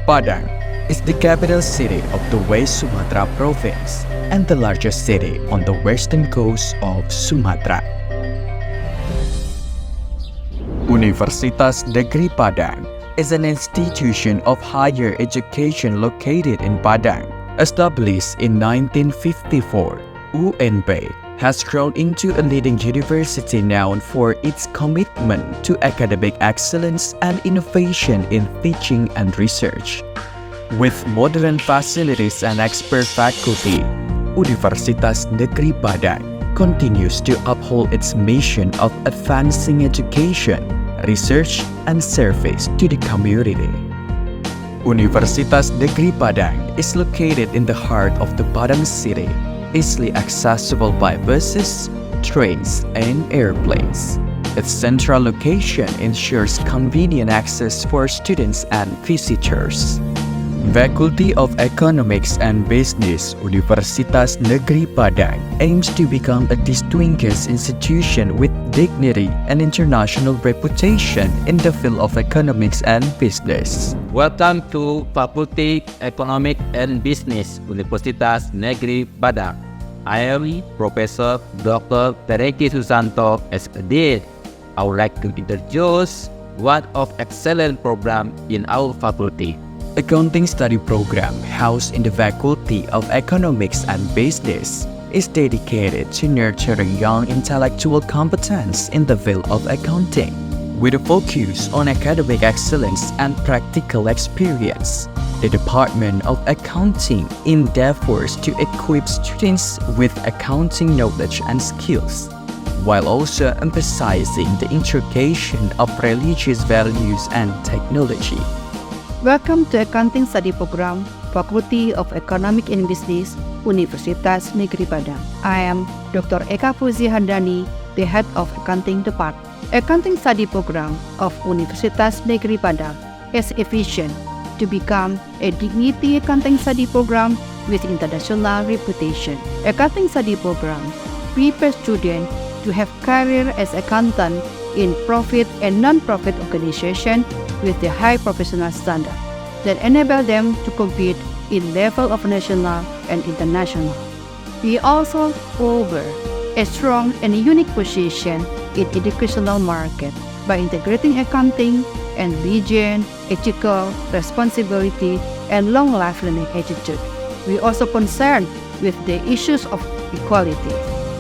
Padang is the capital city of the West Sumatra province and the largest city on the western coast of Sumatra. Universitas Negeri Padang is an institution of higher education located in Padang. Established in 1954, UNP has grown into a leading university known for its commitment to academic excellence and innovation in teaching and research. With modern facilities and expert faculty, Universitas Negeri Padang continues to uphold its mission of advancing education, research, and service to the community. Universitas Negeri Padang is located in the heart of the Padang city, easily accessible by buses, trains, and airplanes. Its central location ensures convenient access for students and visitors. Faculty of Economics and Business Universitas Negeri Padang aims to become a distinguished institution with dignity and international reputation in the field of economics and business. Welcome to Faculty Economic and Business Universitas Negeri Padang. I am Professor Dr. Tereki Susanto as a Dean. I would like to introduce one of excellent program in our faculty. Accounting study program housed in the Faculty of Economics and Business is dedicated to nurturing young intellectual competence in the field of accounting, with a focus on academic excellence and practical experience. The Department of Accounting endeavors to equip students with accounting knowledge and skills, while also emphasizing the integration of religious values and technology. Welcome to Accounting Study Program, Faculty of Economic and Business, Universitas Negeri Padang. I am Dr. Eka Fuzi Handani, the Head of Accounting Department. Accounting Study Program of Universitas Negeri Padang is a vision to become a dignity accounting study program with international reputation. Accounting Study Program prepares students to have career as accountant in profit and non-profit organization with the high professional standard that enable them to compete in level of national and international. We also offer a strong and unique position in educational market by integrating accounting and religion, ethical responsibility, and long life learning attitude. We also concerned with the issues of equality.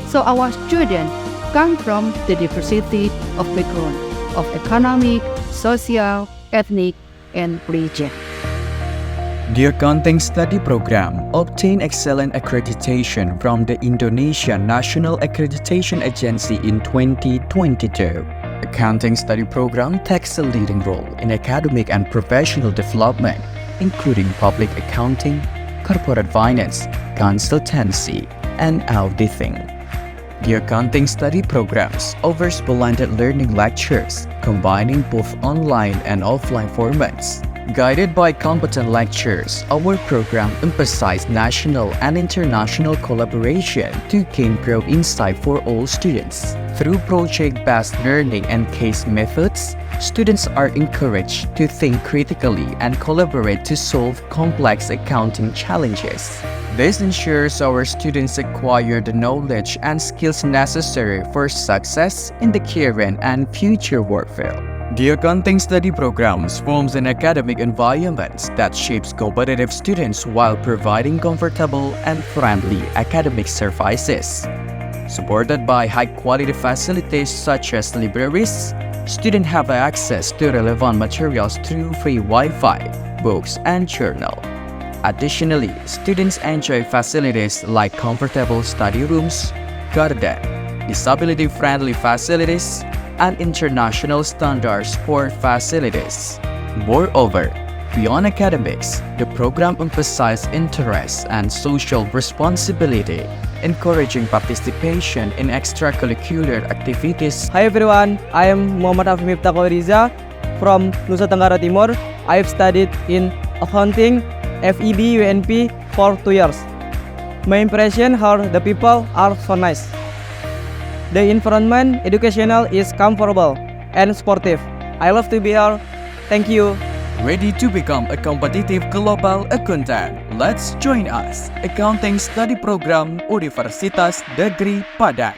So our students come from the diversity of background of economic, social, ethnic, and religion. The Accounting Study Program obtained excellent accreditation from the Indonesian National Accreditation Agency in 2022. Accounting Study Program takes a leading role in academic and professional development, including public accounting, corporate finance, consultancy, and auditing. The Accounting Study Programs offers blended learning lectures, combining both online and offline formats. Guided by competent lecturers, our program emphasizes national and international collaboration to gain broad insight for all students. Through project-based learning and case methods, students are encouraged to think critically and collaborate to solve complex accounting challenges. This ensures our students acquire the knowledge and skills necessary for success in the current and future workfield. The Accounting Study Programs forms an academic environment that shapes competitive students while providing comfortable and friendly academic services. Supported by high-quality facilities such as libraries, students have access to relevant materials through free Wi-Fi, books, and journal. Additionally, students enjoy facilities like comfortable study rooms, garden, disability-friendly facilities, and international standards for facilities. Moreover, beyond academics, the program emphasizes interest and social responsibility, encouraging participation in extracurricular activities. Hi everyone, I am Muhammad Afif Miftah Riza from Nusa Tenggara Timur. I have studied in accounting, FEB, UNP for 2 years. My impression how the people are so nice. The environment educational is comfortable and sportive. I love to be here. Thank you. Ready to become a competitive global accountant? Let's join us. Accounting Study Program Universitas Negeri Padang.